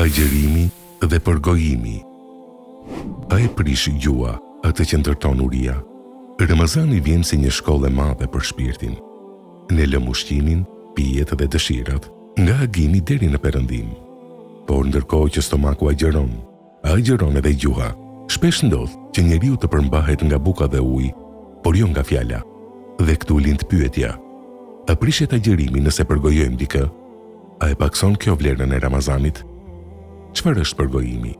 Agjerimi dhe përgojimi. A e prish gjua atë që ndërton uria. Ramazani vjen si një shkollë e madhe për shpirtin. Ne lëm ushqimin, pijet dhe dëshirat nga agimi deri në perëndim. Por ndërkohë që stomaku agjeron edhe gjuha. Shpesh ndodh që njeriu të përmbahet nga buka dhe uji, por jo nga fjala. Dhe këtu lind pyetja. A prishet agjerimi nëse përgojojmë dikë? A e pakson kjo vlerën e Ramazanit? Çfarë është përgojimi?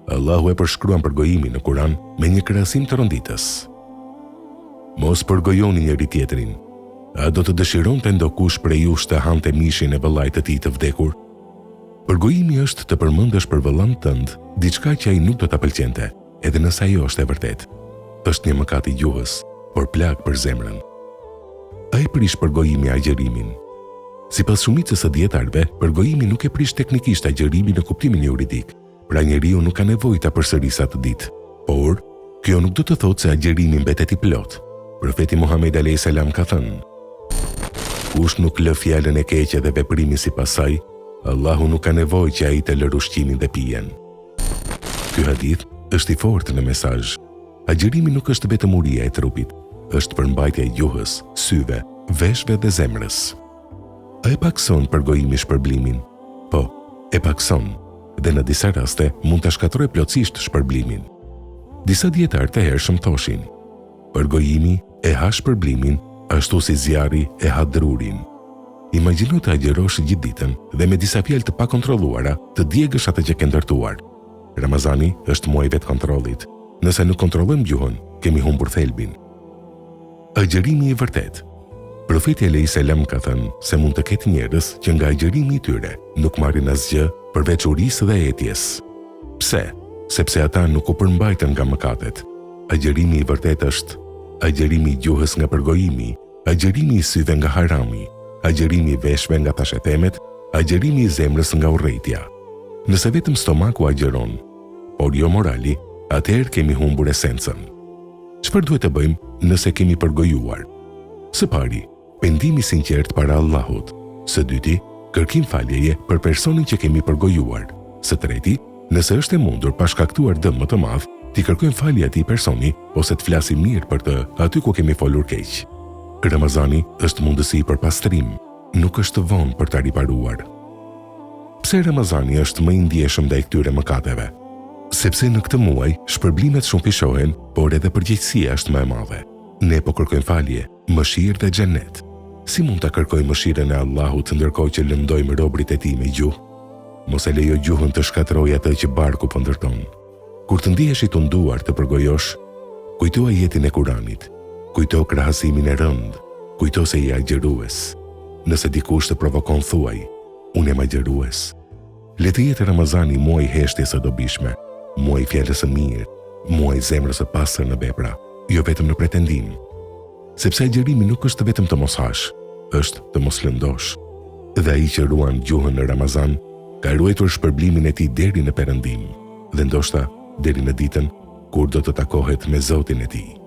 Allahu e përshkruan përgojimin në Kur'an me një krahasim të rënditës. Mos përgojoni njëri tjetrin. A do të dëshironte ndokush prej jush të hante mishin e vëllait të tij të vdekur? Përgojimi është të përmendesh për vëllain tënd diçka që ai nuk do ta pëlqente, edhe nëse ajo është e vërtetë. Është një mëkat i gjuhës, por plagë për zemrën. A e prish përgojimi agjerimin? Sipas shumicës së dietarëve, përgojimi nuk e prish teknikisht agjerimin në kuptimin juridik. Pra njeriu nuk ka nevojë ta përsërisë atë ditë. Por kjo nuk do të thotë se agjerimi mbetet i plot. Profeti Muhamedi alayhis salam ka thënë: kush nuk lë fjalën e keqe dhe veprimin sipas saj, Allahu nuk ka nevojë që ai të lërë ushqimin dhe pijen. Ky hadith është i fortë në mesazh. Agjerimi nuk është vetëm uria e trupit, është përmbajtja e gjuhës, syve, veshëve dhe zemrës. A e pakson përgojimi shpërblimin? Po, e pakson, dhe në disa raste mund të shkatërrojë plotësisht shpërblimin. Disa dietarë të hershëm thoshin: përgojimi e ha shpërblimin ashtu si zjarri e ha drurin. Imagjino të agjerosh gjithë ditën dhe me disa fjalë të pakontrolluara të djegësh atë që ke ndërtuar. Ramazani është muaji i vetkontrollit. Nëse nuk kontrollojmë gjuhën, kemi humbur thelbin. Agjerimi i vërtet. Profeti alayhis salam ka thënë se mund të ketë njerëz që nga agjerimi i tyre nuk marrin asgjë përveç urisë dhe etjes. Pse? Sepse ata nuk u përmbajtën nga mëkatet. Agjerimi i vërtet është agjerimi i gjuhës nga përgojimi, agjerimi i syve nga harami, agjerimi i veshëve nga tashetemet, agjerimi i zemrës nga urrëtia. Nëse vetëm stomaku agjeron, por jo morali, atëherë kemi humbur esencën. Çfarë duhet të bëjmë nëse kemi përgojuar? Së pari, pendimi sinqert para Allahut. Së dyti, kërkim faljeje për personin që kemi përgojuar. Së treti, nëse është e mundur pa shkaktuar dëm më të madh, t'i kërkojmë falje atij personi ose të flasim mirë për të aty ku kemi folur keq. Ramazani është mundësi për pastrim, nuk është vonë për ta riparuar. Pse Ramazani është më i ndjeshëm ndaj këtyre mëkateve? Sepse në këtë muaj shpërblimet shumëfishohen, por edhe përgjegjësia është më e madhe. Ne po kërkojmë falje, mëshirë dhe xhenet. Si mund ta kërkojmë mëshirën e Allahut ndërkohë që lëndojmë robrit e tij me gjuhë? Mos e lejo gjuhën të shkatërrojë atë që barku po ndërton. Kur të ndihesh i tunduar të përgojosh, kujto ajetin e Kuranit, kujto krahasimin e rënd, kujto se je agjerues. Nëse dikush të provokon thuaj, unë jam agjerues. Le të jetë Ramazani muaj heshtjes së dobishme, muaj fjalës së mirë, muaj zemrës së pastër në vepra, jo vetëm në pretendim. Sepse agjerimi nuk është vetëm të mos hash, është të mos lëndosh. Dhe ai që ruan gjuhën në Ramazan, ka ruajtur shpërblimin e tij deri në perëndim, dhe ndoshta deri në ditën kur do të takohet me Zotin e tij.